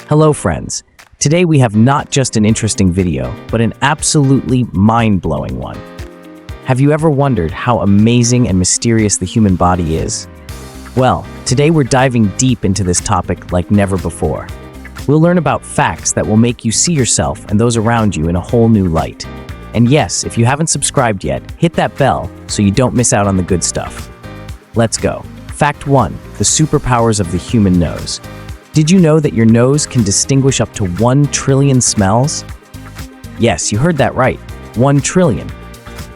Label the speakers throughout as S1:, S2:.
S1: Hello friends, today we have not just an interesting video, but an absolutely mind-blowing one. Have you ever wondered how amazing and mysterious the human body is? Well, today we're diving deep into this topic like never before. We'll learn about facts that will make you see yourself and those around you in a whole new light. And yes, if you haven't subscribed yet, hit that bell so you don't miss out on the good stuff. Let's go. Fact 1. The superpowers of the human nose. Did you know that your nose can distinguish up to 1 trillion smells? Yes, you heard that right. 1 trillion.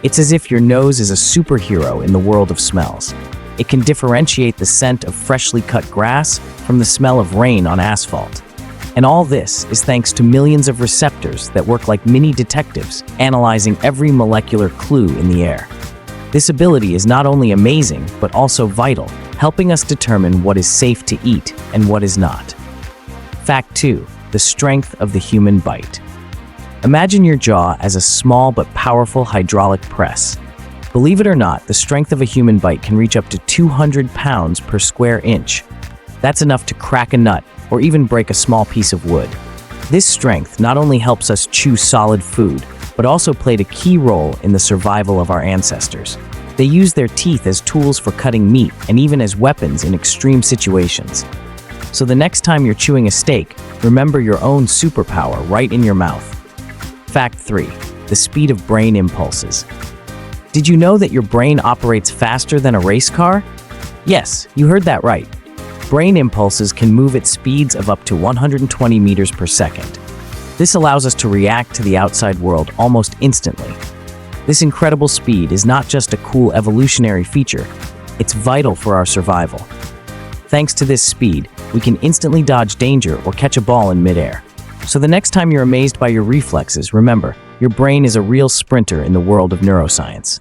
S1: It's as if your nose is a superhero in the world of smells. It can differentiate the scent of freshly cut grass from the smell of rain on asphalt. And all this is thanks to millions of receptors that work like mini detectives, analyzing every molecular clue in the air. This ability is not only amazing, but also vital, helping us determine what is safe to eat and what is not. Fact 2. The strength of the human bite. Imagine your jaw as a small but powerful hydraulic press. Believe it or not, the strength of a human bite can reach up to 200 pounds per square inch. That's enough to crack a nut or even break a small piece of wood. This strength not only helps us chew solid food, but also played a key role in the survival of our ancestors. They used their teeth as tools for cutting meat and even as weapons in extreme situations. So the next time you're chewing a steak, remember your own superpower right in your mouth. Fact 3. The speed of brain impulses. Did you know that your brain operates faster than a race car? Yes, you heard that right. Brain impulses can move at speeds of up to 120 meters per second. This allows us to react to the outside world almost instantly. This incredible speed is not just a cool evolutionary feature, it's vital for our survival. Thanks to this speed, we can instantly dodge danger or catch a ball in midair. So the next time you're amazed by your reflexes, remember, your brain is a real sprinter in the world of neuroscience.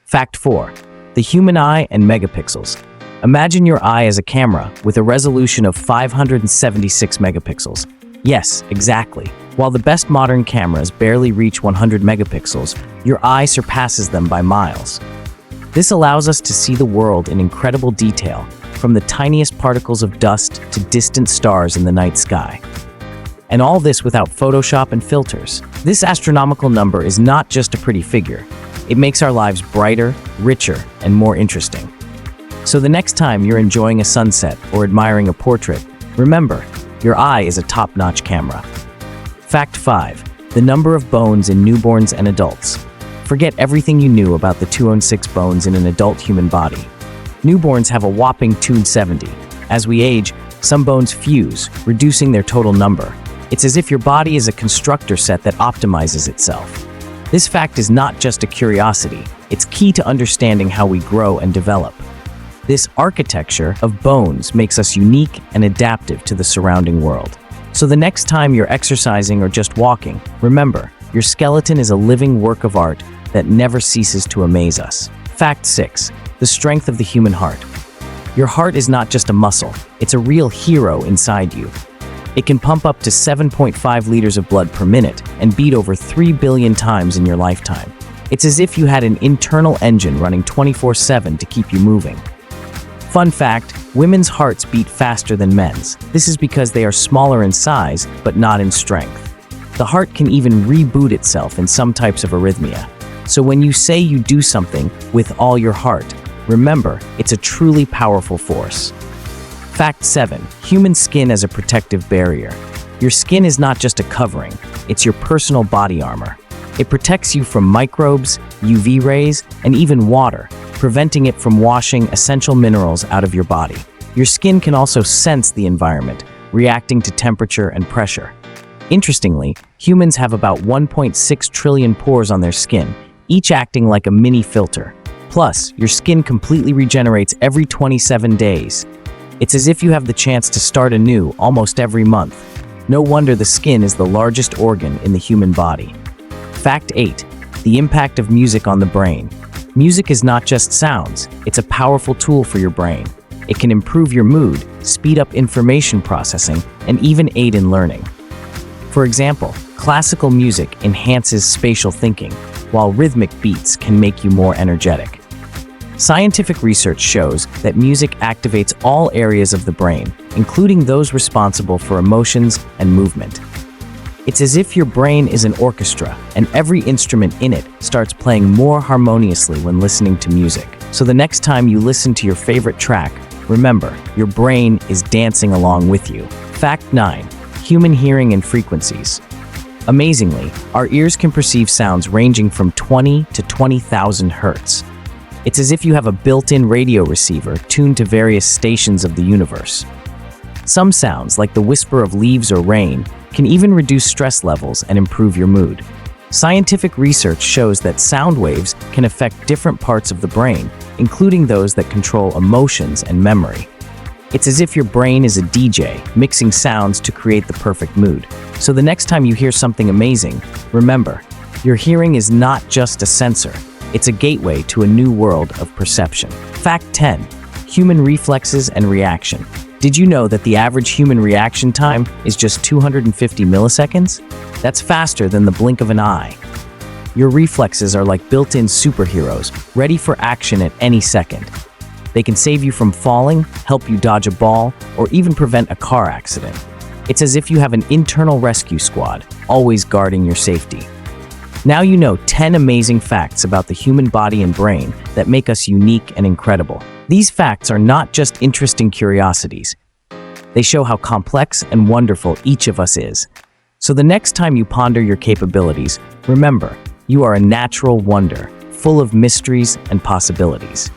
S1: Fact 4. The human eye and megapixels. Imagine your eye as a camera with a resolution of 576 megapixels. Yes, exactly. While the best modern cameras barely reach 100 megapixels, your eye surpasses them by miles. This allows us to see the world in incredible detail, from the tiniest particles of dust to distant stars in the night sky. And all this without Photoshop and filters. This astronomical number is not just a pretty figure. It makes our lives brighter, richer, and more interesting. So the next time you're enjoying a sunset or admiring a portrait, remember, your eye is a top-notch camera. Fact 5. The number of bones in newborns and adults. Forget everything you knew about the 206 bones in an adult human body. Newborns have a whopping 270. As we age, some bones fuse, reducing their total number. It's as if your body is a constructor set that optimizes itself. This fact is not just a curiosity, it's key to understanding how we grow and develop. This architecture of bones makes us unique and adaptive to the surrounding world. So the next time you're exercising or just walking, remember, your skeleton is a living work of art that never ceases to amaze us. Fact 6. The strength of the human heart. Your heart is not just a muscle, it's a real hero inside you. It can pump up to 7.5 liters of blood per minute and beat over 3 billion times in your lifetime. It's as if you had an internal engine running 24/7 to keep you moving. Fun fact, women's hearts beat faster than men's. This is because they are smaller in size, but not in strength. The heart can even reboot itself in some types of arrhythmia. So when you say you do something with all your heart, remember, it's a truly powerful force. Fact 7. Human skin as a protective barrier. Your skin is not just a covering, it's your personal body armor. It protects you from microbes, UV rays, and even water, preventing it from washing essential minerals out of your body. Your skin can also sense the environment, reacting to temperature and pressure. Interestingly, humans have about 1.6 trillion pores on their skin, each acting like a mini filter. Plus, your skin completely regenerates every 27 days. It's as if you have the chance to start anew almost every month. No wonder the skin is the largest organ in the human body. Fact 8. The impact of music on the brain. Music is not just sounds, it's a powerful tool for your brain. It can improve your mood, speed up information processing, and even aid in learning. For example, classical music enhances spatial thinking, while rhythmic beats can make you more energetic. Scientific research shows that music activates all areas of the brain, including those responsible for emotions and movement. It's as if your brain is an orchestra, and every instrument in it starts playing more harmoniously when listening to music. So the next time you listen to your favorite track, remember, your brain is dancing along with you. Fact 9. Human hearing and frequencies. Amazingly, our ears can perceive sounds ranging from 20 to 20,000 hertz. It's as if you have a built-in radio receiver tuned to various stations of the universe. Some sounds, like the whisper of leaves or rain, can even reduce stress levels and improve your mood. Scientific research shows that sound waves can affect different parts of the brain, including those that control emotions and memory. It's as if your brain is a DJ, mixing sounds to create the perfect mood. So the next time you hear something amazing, remember, your hearing is not just a sensor. It's a gateway to a new world of perception. Fact 10. Human reflexes and reaction. Did you know that the average human reaction time is just 250 milliseconds? That's faster than the blink of an eye. Your reflexes are like built-in superheroes, ready for action at any second. They can save you from falling, help you dodge a ball, or even prevent a car accident. It's as if you have an internal rescue squad, always guarding your safety. Now you know 10 amazing facts about the human body and brain that make us unique and incredible. These facts are not just interesting curiosities. They show how complex and wonderful each of us is. So the next time you ponder your capabilities, remember, you are a natural wonder, full of mysteries and possibilities.